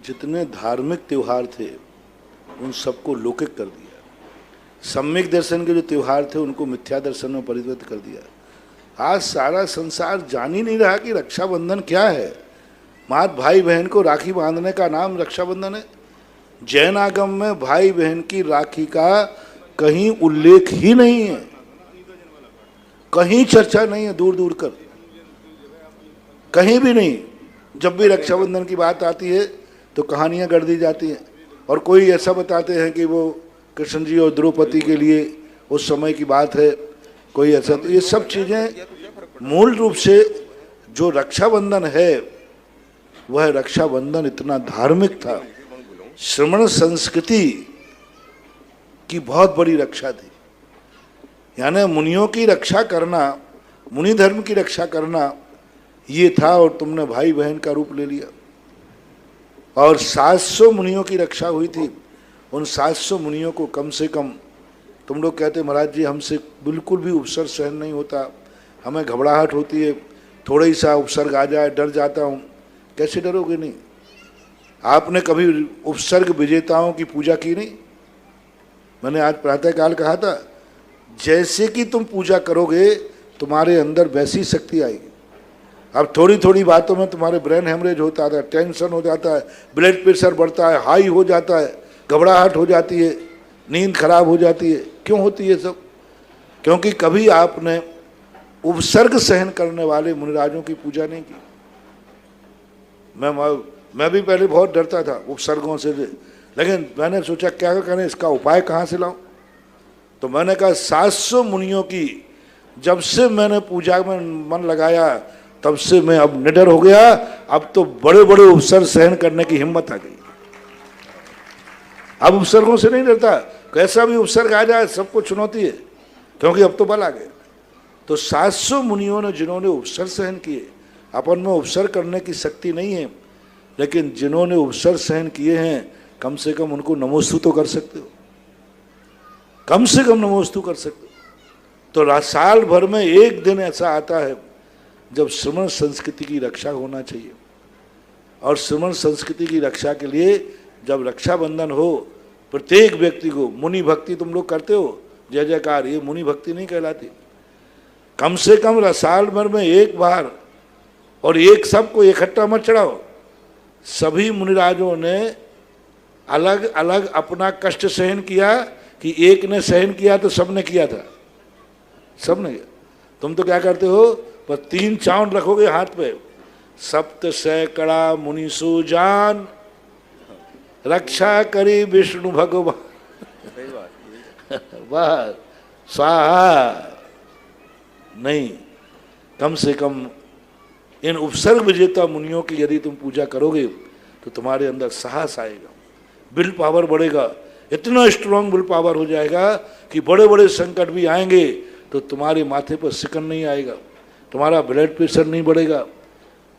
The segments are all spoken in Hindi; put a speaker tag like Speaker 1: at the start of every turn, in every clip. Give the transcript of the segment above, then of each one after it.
Speaker 1: जितने धार्मिक त्योहार थे उन सबको लौकिक कर दिया। सम्यक दर्शन के जो त्योहार थे उनको मिथ्या दर्शन में परिवर्तित कर दिया। आज सारा संसार जान ही नहीं रहा कि रक्षाबंधन क्या है। मात भाई बहन को राखी बांधने का नाम रक्षाबंधन है। जैन आगम में भाई बहन की राखी का कहीं उल्लेख ही नहीं है, कहीं चर्चा नहीं है, दूर दूर कर कहीं भी नहीं। जब भी रक्षाबंधन की बात आती है तो कहानियां गढ़ दी जाती हैं और कोई ऐसा बताते हैं कि वो कृष्ण जी और द्रौपदी के लिए उस समय की बात है, कोई ऐसा। तो ये सब चीज़ें मूल रूप से जो रक्षाबंधन है वह रक्षाबंधन इतना धार्मिक था। श्रमण संस्कृति की बहुत बड़ी रक्षा थी, यानी मुनियों की रक्षा करना, मुनि धर्म की रक्षा करना ये था। और तुमने भाई बहन का रूप ले लिया और 700 मुनियों की रक्षा हुई थी। उन 700 मुनियों को कम से कम, तुम लोग कहते महाराज जी हमसे बिल्कुल भी उपसर्ग सहन नहीं होता, हमें घबराहट होती है, थोड़ा ही सा उपसर्ग आ जाए डर जाता हूँ। कैसे डरोगे? नहीं। आपने कभी उपसर्ग विजेताओं की पूजा की नहीं? मैंने आज प्रातःकाल कहा था, जैसे कि तुम पूजा करोगे तुम्हारे अंदर वैसी शक्ति आएगी। अब थोड़ी थोड़ी बातों में तुम्हारे ब्रेन हेमरेज होता है, टेंशन हो जाता है, ब्लड प्रेशर बढ़ता है, हाई हो जाता है, घबराहट हो जाती है, नींद खराब हो जाती है। क्यों होती है सब? क्योंकि कभी आपने उपसर्ग सहन करने वाले मुनिराजों की पूजा नहीं की। मैं भी पहले बहुत डरता था उपसर्गों से, लेकिन मैंने सोचा क्या करें, इसका उपाय कहाँ से लाऊं। तो मैंने कहा 700 मुनियों की जब से मैंने पूजा में मन लगाया तब से मैं अब निडर हो गया। अब तो बड़े बड़े उपसर्ग सहन करने की हिम्मत आ गई। अब उपसर्गों से नहीं डरता, कैसा भी उपसर्ग आ जाए सबको चुनौती है, क्योंकि अब तो बल आ गए। तो 700 मुनियों ने जिन्होंने उपसर्ग सहन किए, अपन में उपसर्ग करने की शक्ति नहीं है, लेकिन जिन्होंने उपसर्ग सहन किए हैं कम से कम उनको नमोस्तु तो कर सकते हो, कम से कम नमोस्तु कर सकते हो। तो साल भर में एक दिन ऐसा आता है जब श्रमण संस्कृति की रक्षा होना चाहिए। और श्रमण संस्कृति की रक्षा के लिए जब रक्षाबंधन हो, प्रत्येक व्यक्ति को, मुनि भक्ति तुम लोग करते हो, जय जयकार, ये मुनि भक्ति नहीं कहलाती। कम से कम साल भर में एक बार, और एक सबको इकट्ठा मत चढ़ाओ। सभी मुनिराजों ने अलग अलग अपना कष्ट सहन किया कि एक ने सहन किया तो सबने किया था, सबने किया। तुम तो क्या करते हो, पर 3 चावल रखोगे हाथ पे, सप्त सैकड़ा मुनि सुजान रक्षा करी विष्णु भगवान वाह स्वाहा। नहीं, कम से कम इन उपसर्ग विजेता मुनियों की यदि तुम पूजा करोगे तो तुम्हारे अंदर साहस आएगा, विल पावर बढ़ेगा, इतना स्ट्रांग विल पावर हो जाएगा कि बड़े बड़े संकट भी आएंगे तो तुम्हारे माथे पर सिकन नहीं आएगा, तुम्हारा ब्लड प्रेशर नहीं बढ़ेगा।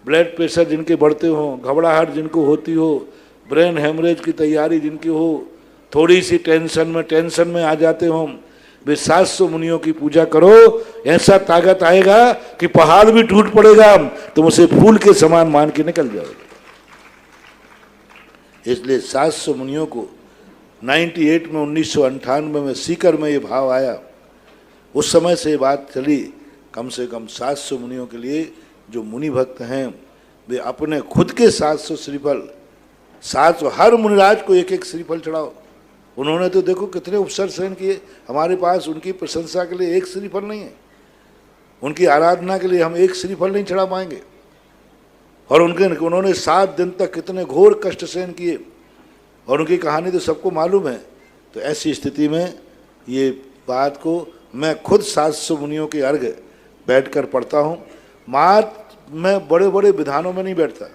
Speaker 1: ब्लड प्रेशर जिनके बढ़ते हो, घबराहट जिनको होती हो, ब्रेन हेमरेज की तैयारी जिनकी हो, थोड़ी सी टेंशन में आ जाते हो, वे 700 मुनियों की पूजा करो, ऐसा ताकत आएगा कि पहाड़ भी टूट पड़ेगा, तुम उसे फूल के समान मान के निकल जाओगे। इसलिए 700 मुनियों को 98 में 1998 में सीकर में ये भाव आया, उस समय से ये बात चली। कम से कम 700 मुनियों के लिए जो मुनि भक्त हैं वे अपने खुद के 700 श्रीफल, 700 हर मुनिराज को एक एक श्रीफल चढ़ाओ। उन्होंने तो देखो कितने उपसर्ग सहन किए, हमारे पास उनकी प्रशंसा के लिए एक श्रीफल नहीं है, उनकी आराधना के लिए हम एक श्रीफल नहीं चढ़ा पाएंगे। और उन्होंने 7 दिन तक कितने घोर कष्ट सहन किए और उनकी कहानी तो सबको मालूम है। तो ऐसी स्थिति में ये बात को मैं खुद 700 मुनियों के अर्घ बैठकर पढ़ता हूँ। मात मैं बड़े बड़े विधानों में नहीं बैठता,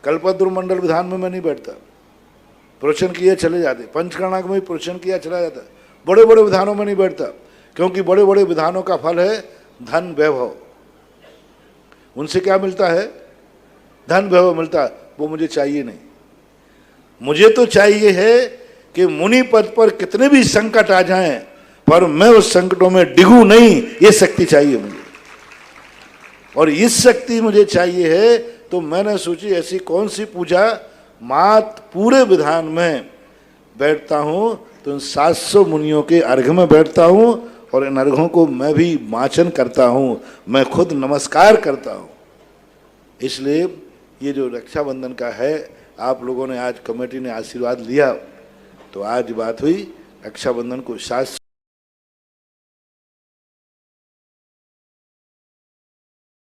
Speaker 1: कल्पद्रुमंडल विधान में मैं नहीं बैठता, प्रवचन किए चले जाते, पंचकर्णाक में प्रवचन किया चला जाता, बड़े बड़े विधानों में नहीं बैठता, क्योंकि बड़े बड़े विधानों का फल है धन वैभव। उनसे क्या मिलता है? धन वैभव मिलता, वो मुझे चाहिए नहीं। मुझे तो चाहिए है कि मुनि पद पर कितने भी संकट आ जाएं पर मैं उस संकटों में डिगू नहीं, ये शक्ति चाहिए मुझे। और इस शक्ति मुझे चाहिए है तो मैंने सोची ऐसी कौन सी पूजा मात पूरे विधान में बैठता हूँ तो इन 700 मुनियों के अर्घ में बैठता हूँ और इन अर्घों को मैं भी वाचन करता हूँ, मैं खुद नमस्कार करता हूँ। इसलिए ये जो रक्षाबंधन का है, आप लोगों ने आज कमेटी ने आशीर्वाद लिया तो आज बात हुई रक्षाबंधन को शास्त्र